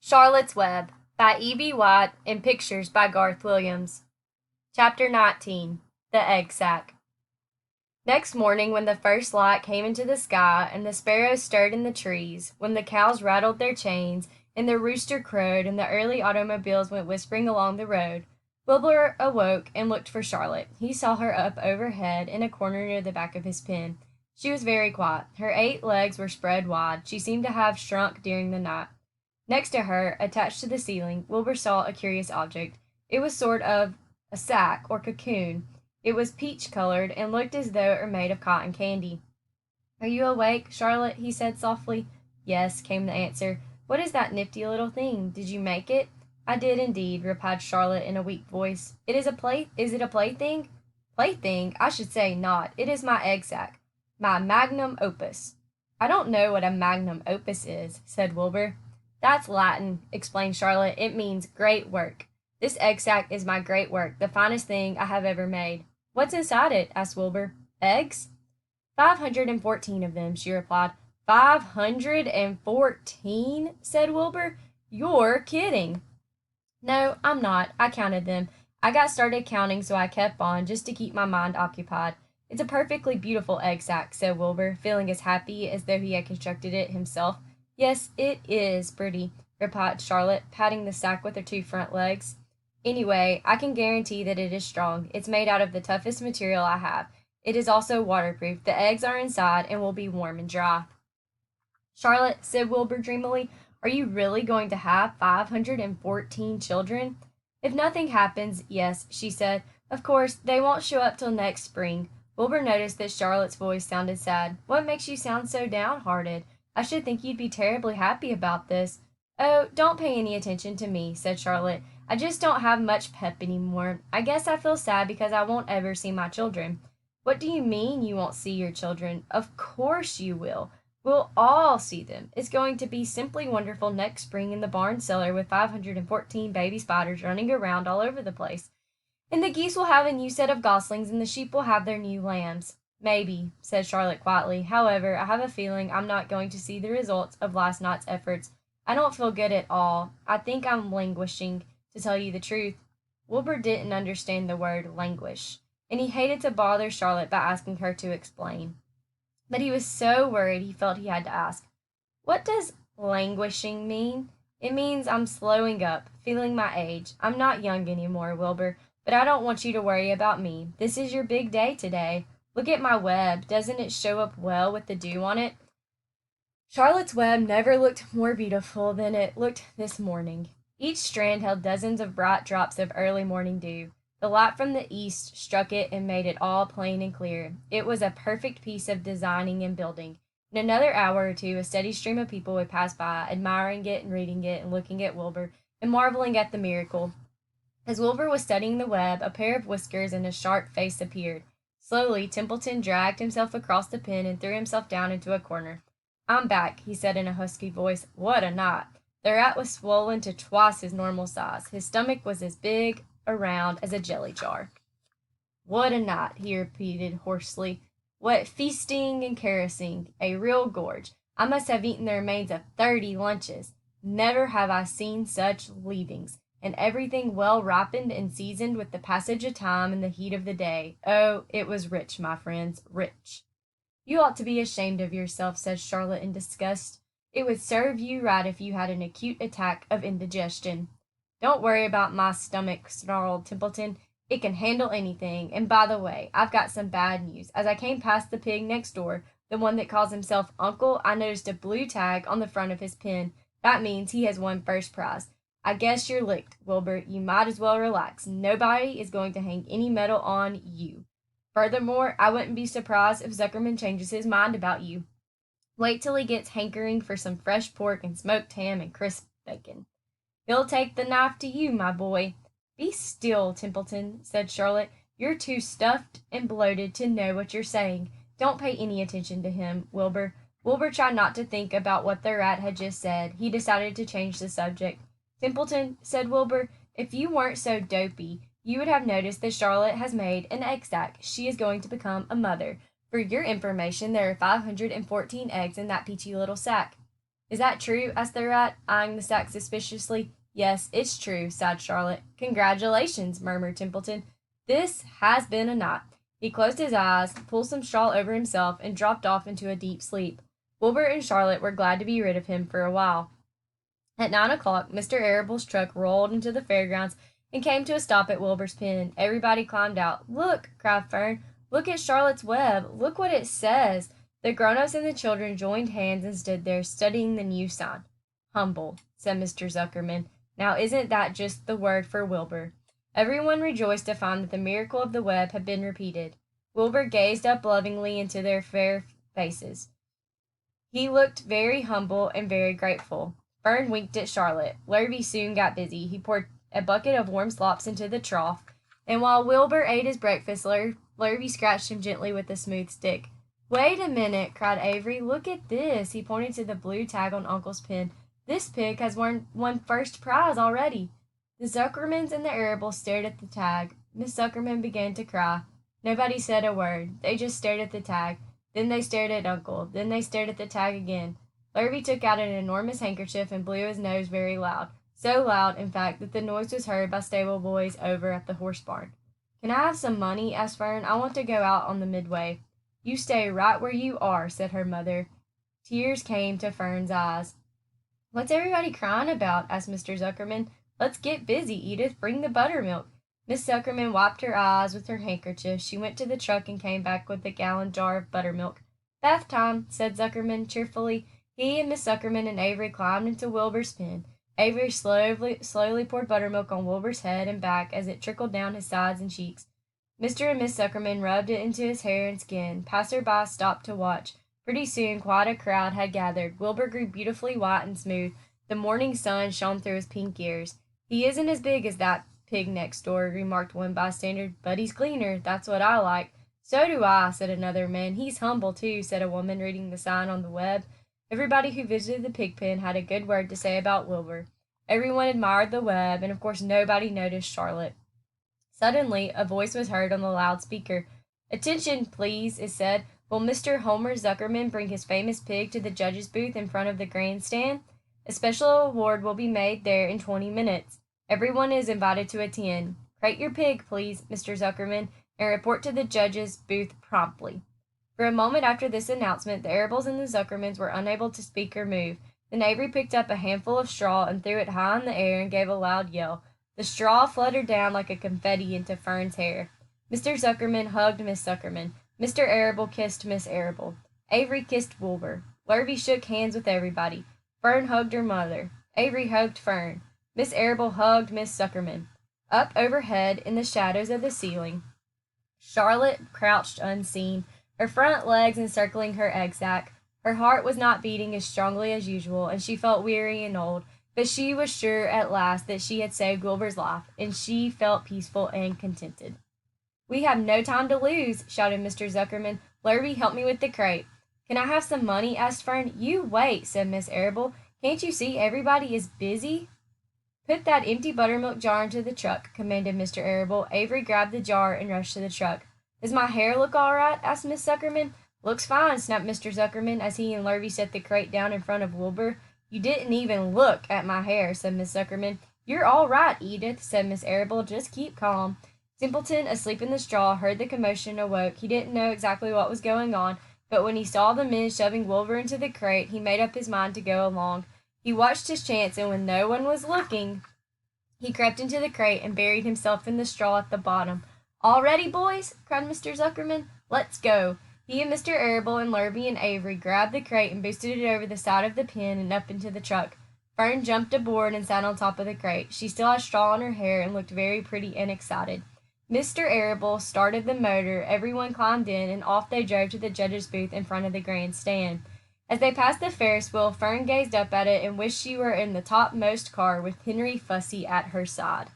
Charlotte's Web by E.B White and pictures by Garth Williams. Chapter 19 The Egg Sack. Next morning, when the first light came into the sky and the sparrows stirred in the trees, when the cows rattled their chains and the rooster crowed and the early automobiles went whispering along the road, Wilbur awoke and looked for Charlotte. He saw her up overhead in a corner near the back of his pen. She was very quiet. Her 8 legs were spread wide. She seemed to have shrunk during the night. Next to her, attached to the ceiling, Wilbur saw a curious object. It was sort of a sack or cocoon. It was peach-colored and looked as though it were made of cotton candy. "Are you awake, Charlotte?" he said softly. "Yes," came the answer. "What is that nifty little thing? Did you make it?" "I did indeed," replied Charlotte in a weak voice. Is it a plaything?" "Plaything? I should say not. It is my egg sack. My magnum opus." "I don't know what a magnum opus is," said Wilbur. "That's Latin," explained Charlotte. "It means great work. This egg sack is my great work, the finest thing I have ever made." "What's inside it?" asked Wilbur. "Eggs?" 514 of them," she replied. 514? said Wilbur. "You're kidding." "No, I'm not. I counted them. I got started counting, so I kept on, just to keep my mind occupied. It's a perfectly beautiful egg sack," said Wilbur, feeling as happy as though he had constructed it himself. "Yes, it is pretty," replied Charlotte, patting the sack with her 2 front legs. "Anyway, I can guarantee that it is strong. It's made out of the toughest material I have. It is also waterproof. The eggs are inside and will be warm and dry." "Charlotte," said Wilbur dreamily, "are you really going to have 514 children?" "If nothing happens, yes," she said. "Of course, they won't show up till next spring." Wilbur noticed that Charlotte's voice sounded sad. "What makes you sound so downhearted? I should think you'd be terribly happy about this." "Oh, don't pay any attention to me," said Charlotte. "I just don't have much pep any more. I guess I feel sad because I won't ever see my children." "What do you mean you won't see your children?" "Of course you will. We'll all see them. It's going to be simply wonderful next spring in the barn cellar with 514 baby spiders running around all over the place. And the geese will have a new set of goslings and the sheep will have their new lambs." "Maybe," said Charlotte quietly. "However, I have a feeling I'm not going to see the results of last night's efforts. I don't feel good at all. I think I'm languishing, to tell you the truth." Wilbur didn't understand the word languish, and he hated to bother Charlotte by asking her to explain. But he was so worried he felt he had to ask. "What does languishing mean?" "It means I'm slowing up, feeling my age. I'm not young any more, Wilbur, but I don't want you to worry about me. This is your big day today. Look at my web. Doesn't it show up well with the dew on it?" Charlotte's web never looked more beautiful than it looked this morning. Each strand held dozens of bright drops of early morning dew. The light from the east struck it and made it all plain and clear. It was a perfect piece of designing and building. In another hour or two a steady stream of people would pass by, admiring it and reading it and looking at Wilbur and marveling at the miracle. As Wilbur was studying the web, a pair of whiskers and a sharp face appeared. Slowly Templeton dragged himself across the pen and threw himself down into a corner. "I'm back," he said in a husky voice. "What a night!" The rat was swollen to twice his normal size. His stomach was as big around as a jelly jar. "What a night!" he repeated hoarsely. "What feasting and caressing! A real gorge. I must have eaten the remains of 30 lunches. Never have I seen such leavings, and everything well ripened and seasoned with the passage of time and the heat of the day. Oh, it was rich, my friends, rich." "You ought to be ashamed of yourself," said Charlotte in disgust. "It would serve you right if you had an acute attack of indigestion." "Don't worry about my stomach," snarled Templeton. "It can handle anything. And by the way, I've got some bad news. As I came past the pig next door, the one that calls himself Uncle, I noticed a blue tag on the front of his pen. That means he has won first prize. I guess you're licked, Wilbur. You might as well relax. Nobody is going to hang any medal on you. Furthermore, I wouldn't be surprised if Zuckerman changes his mind about you. Wait till he gets hankering for some fresh pork and smoked ham and crisp bacon. He'll take the knife to you, my boy." "Be still, Templeton," said Charlotte. "You're too stuffed and bloated to know what you're saying. Don't pay any attention to him, Wilbur." Wilbur tried not to think about what the rat had just said. He decided to change the subject. "Templeton," said Wilbur, "if you weren't so dopey, you would have noticed that Charlotte has made an egg sack. She is going to become a mother. For your information, there are 514 eggs in that peachy little sack." "Is that true?" asked the rat, eyeing the sack suspiciously. "Yes, it's true," sighed Charlotte. "Congratulations," murmured Templeton. "This has been a night." He closed his eyes, pulled some straw over himself, and dropped off into a deep sleep. Wilbur and Charlotte were glad to be rid of him for a while. At 9 o'clock, Mr. Arable's truck rolled into the fairgrounds and came to a stop at Wilbur's pen. Everybody climbed out. "Look!" cried Fern. "Look at Charlotte's Web! Look what it says!" The grown-ups and the children joined hands and stood there, studying the new sign. "Humble," said Mr. Zuckerman. "Now isn't that just the word for Wilbur?" Everyone rejoiced to find that the miracle of the web had been repeated. Wilbur gazed up lovingly into their fair faces. He looked very humble and very grateful. Fern winked at Charlotte. Lurvy soon got busy. He poured a bucket of warm slops into the trough, and while Wilbur ate his breakfast, Lurvy scratched him gently with a smooth stick. "Wait a minute!" cried Avery. "Look at this!" He pointed to the blue tag on Uncle's pen. "This pig has won first prize already." The Zuckermans and the Arables stared at the tag. Miss Zuckerman began to cry. Nobody said a word. They just stared at the tag. Then they stared at Uncle. Then they stared at the tag again. Lurvy took out an enormous handkerchief and blew his nose very loud. So loud, in fact, that the noise was heard by stable boys over at the horse barn. "Can I have some money?" asked Fern. "I want to go out on the midway." "You stay right where you are," said her mother. Tears came to Fern's eyes. "What's everybody crying about?" asked Mr. Zuckerman. "Let's get busy, Edith. Bring the buttermilk." Miss Zuckerman wiped her eyes with her handkerchief. She went to the truck and came back with a gallon jar of buttermilk. "Bath time," said Zuckerman cheerfully. He and Miss Zuckerman and Avery climbed into Wilbur's pen. Avery slowly poured buttermilk on Wilbur's head and back as it trickled down his sides and cheeks. Mr. and Miss Zuckerman rubbed it into his hair and skin. Passers-by stopped to watch. Pretty soon quite a crowd had gathered. Wilbur grew beautifully white and smooth. The morning sun shone through his pink ears. "He isn't as big as that pig next door," remarked one bystander, "but he's cleaner. That's what I like." "So do I," said another man. "He's humble, too," said a woman reading the sign on the web. Everybody who visited the pig pen had a good word to say about Wilbur. Everyone admired the web, and of course nobody noticed Charlotte. Suddenly, a voice was heard on the loudspeaker. "Attention, please," it said. "Will Mr. Homer Zuckerman bring his famous pig to the judge's booth in front of the grandstand? A special award will be made there in 20 minutes. Everyone is invited to attend. Crate your pig, please, Mr. Zuckerman, and report to the judge's booth promptly." For a moment after this announcement, the Arables and the Zuckermans were unable to speak or move. Then Avery picked up a handful of straw and threw it high in the air and gave a loud yell. The straw fluttered down like a confetti into Fern's hair. Mr. Zuckerman hugged Miss Zuckerman. Mr. Arable kissed Miss Arable. Avery kissed Wilbur. Lurvy shook hands with everybody. Fern hugged her mother. Avery hugged Fern. Miss Arable hugged Miss Zuckerman. Up overhead, in the shadows of the ceiling, Charlotte crouched unseen, her front legs encircling her egg sack. Her heart was not beating as strongly as usual, and she felt weary and old, but she was sure at last that she had saved Wilbur's life, and she felt peaceful and contented. "We have no time to lose," shouted Mr. Zuckerman. "Lurvy, help me with the crate." "Can I have some money?" asked Fern. "You wait," said Miss Arable. "Can't you see everybody is busy?" "Put that empty buttermilk jar into the truck," commanded Mr. Arable. Avery grabbed the jar and rushed to the truck. "Does my hair look all right?" asked Miss Zuckerman. "Looks fine," snapped Mr. Zuckerman as he and Lurvy set the crate down in front of Wilbur. "You didn't even look at my hair," said Miss Zuckerman. "You're all right, Edith," said Miss Arable. "Just keep calm." Simpleton, asleep in the straw, heard the commotion and awoke. He didn't know exactly what was going on, but when he saw the men shoving Wilbur into the crate, he made up his mind to go along. He watched his chance, and when no one was looking, he crept into the crate and buried himself in the straw at the bottom. "All ready, boys?" cried Mr. Zuckerman. "Let's go." He and Mr. Arable and Lurvy and Avery grabbed the crate and boosted it over the side of the pen and up into the truck. Fern jumped aboard and sat on top of the crate. She still had straw in her hair and looked very pretty and excited. Mr. Arable started the motor, everyone climbed in, and off they drove to the judge's booth in front of the grandstand. As they passed the Ferris wheel, Fern gazed up at it and wished she were in the topmost car with Henry Fussy at her side.